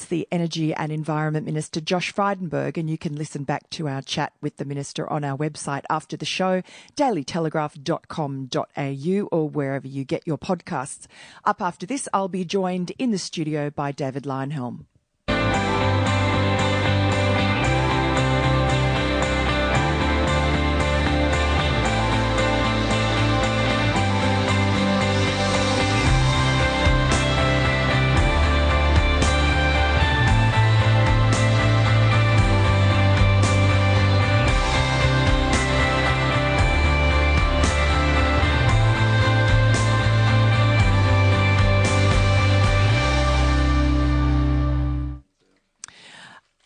That's the Energy and Environment Minister, Josh Frydenberg, and you can listen back to our chat with the Minister on our website after the show, dailytelegraph.com.au, or wherever you get your podcasts. Up after this, I'll be joined in the studio by David Leyonhjelm.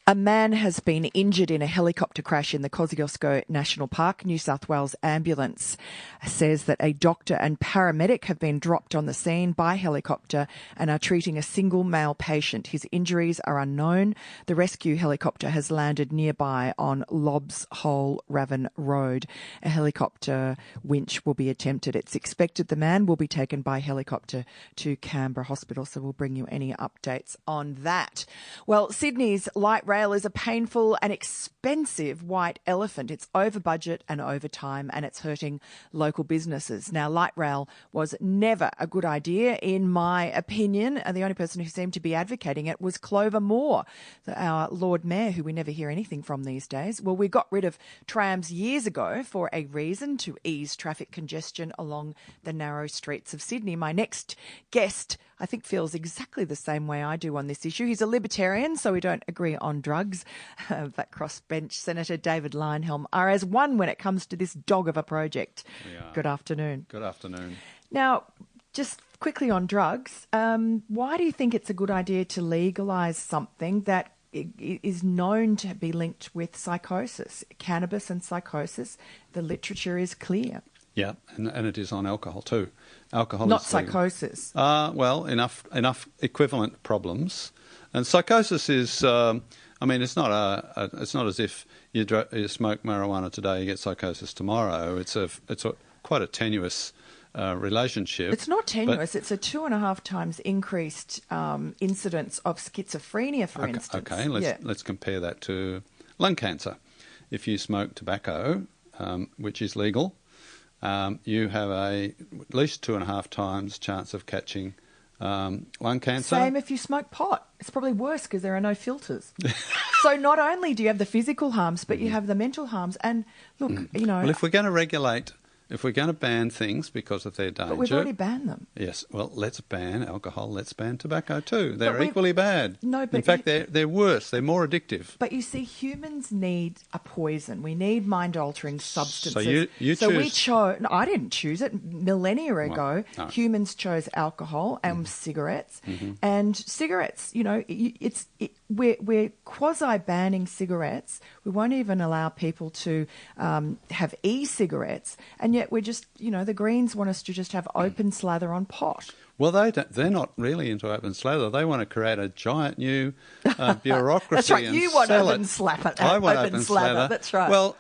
A man has been injured in a helicopter crash in the Kosciuszko National Park. New South Wales Ambulance says that a doctor and paramedic have been dropped on the scene by helicopter and are treating a single male patient. His injuries are unknown. The rescue helicopter has landed nearby on Lobbs Hole Raven Road. A helicopter winch will be attempted. It's expected the man will be taken by helicopter to Canberra Hospital, so we'll bring you any updates on that. Well, Sydney's light rail is a painful and expensive white elephant. It's over budget and over time, and it's hurting local businesses. Now, light rail was never a good idea, in my opinion. The only person who seemed to be advocating it was Clover Moore, our Lord Mayor, who we never hear anything from these days. Well, we got rid of trams years ago for a reason, to ease traffic congestion along the narrow streets of Sydney. My next guest, I think, feels exactly the same way I do on this issue. He's a libertarian, so we don't agree on drugs. But crossbench Senator David Leyonhjelm are as one when it comes to this dog of a project. Good afternoon. Good afternoon. Now, just quickly on drugs, why do you think it's a good idea to legalise something that is known to be linked with psychosis? Cannabis and psychosis, the literature is clear. Yeah, and it is on alcohol too. Alcohol not is psychosis. Well, enough equivalent problems, and psychosis is. It's not as if you smoke marijuana today, you get psychosis tomorrow. It's quite a tenuous relationship. It's not tenuous. It's a 2.5 times increased incidence of schizophrenia, for instance. Okay, let's compare that to lung cancer. If you smoke tobacco, which is legal, you have at least 2.5 times chance of catching lung cancer. Same if you smoke pot. It's probably worse because there are no filters. So not only do you have the physical harms, but you have the mental harms. And look, Well, if we're going to ban things because of their danger... But we've already banned them. Yes, well, let's ban alcohol, let's ban tobacco too. They're equally bad. No, but in fact, they're worse, they're more addictive. But you see, humans need a poison. We need mind-altering substances. So you so choose... we chose... No, I didn't choose it. Millennia ago, no. Humans chose alcohol and cigarettes. Mm-hmm. And cigarettes, we're quasi-banning cigarettes. We won't even allow people to have e-cigarettes. And yet we're just, the Greens want us to just have open slather on pot. Well, they're not really into open slather. They want to create a giant new bureaucracy. That's right. And You want sell open it. slather. I want open slather. That's right. Well,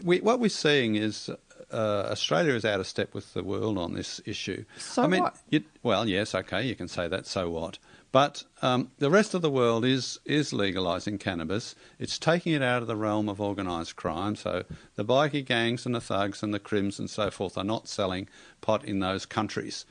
what we're seeing is Australia is out of step with the world on this issue. So what? Well, yes, okay, you can say that. So what? But the rest of the world is legalising cannabis. It's taking it out of the realm of organised crime. So the bikie gangs and the thugs and the crims and so forth are not selling pot in those countries.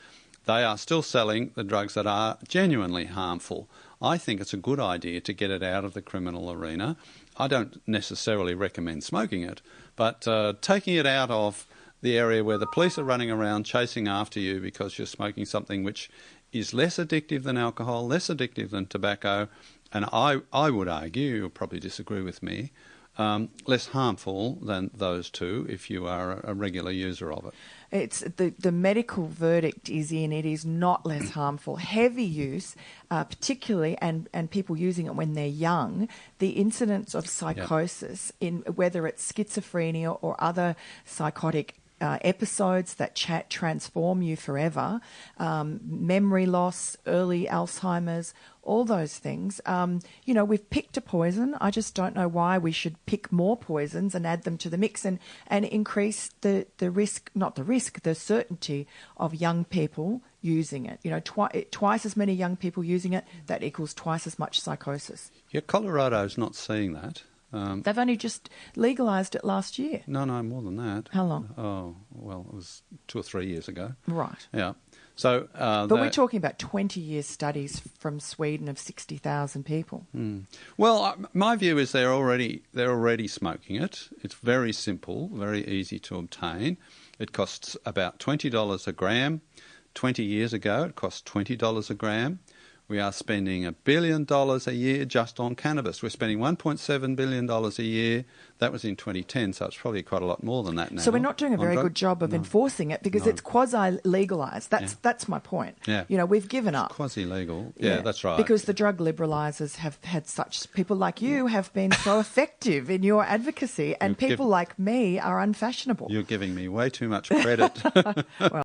They are still selling the drugs that are genuinely harmful. I think it's a good idea to get it out of the criminal arena. I don't necessarily recommend smoking it, but taking it out of the area where the police are running around chasing after you because you're smoking something which is less addictive than alcohol, less addictive than tobacco, and I would argue, you'll probably disagree with me, less harmful than those two if you are a regular user of it. It's the medical verdict is in. It is not less harmful. Heavy use, particularly, and people using it when they're young, the incidence of psychosis, in whether it's schizophrenia or other psychotic episodes that transform you forever, memory loss, early Alzheimer's, all those things. We've picked a poison. I just don't know why we should pick more poisons and add them to the mix and increase the risk, not the risk, the certainty of young people using it. Twice as many young people using it, that equals twice as much psychosis. Yeah, Colorado's not seeing that. They've only just legalised it last year. No, more than that. How long? Oh, well, it was 2 or 3 years ago. Right. Yeah. So, but we're talking about 20-year studies from Sweden of 60,000 people. Well, my view is they're already smoking it. It's very simple, very easy to obtain. It costs about $20 a gram. 20 years ago, it cost $20 a gram. We are spending $1 billion a year just on cannabis. We're spending $1.7 billion a year. That was in 2010, so it's probably quite a lot more than that now. So we're not doing a very good job of enforcing it because it's quasi-legalised. That's my point. Yeah. We've given up. It's quasi-legal. Yeah, that's right. Because the drug liberalisers have had such... People like you have been so effective in your advocacy and people like me are unfashionable. You're giving me way too much credit. Well,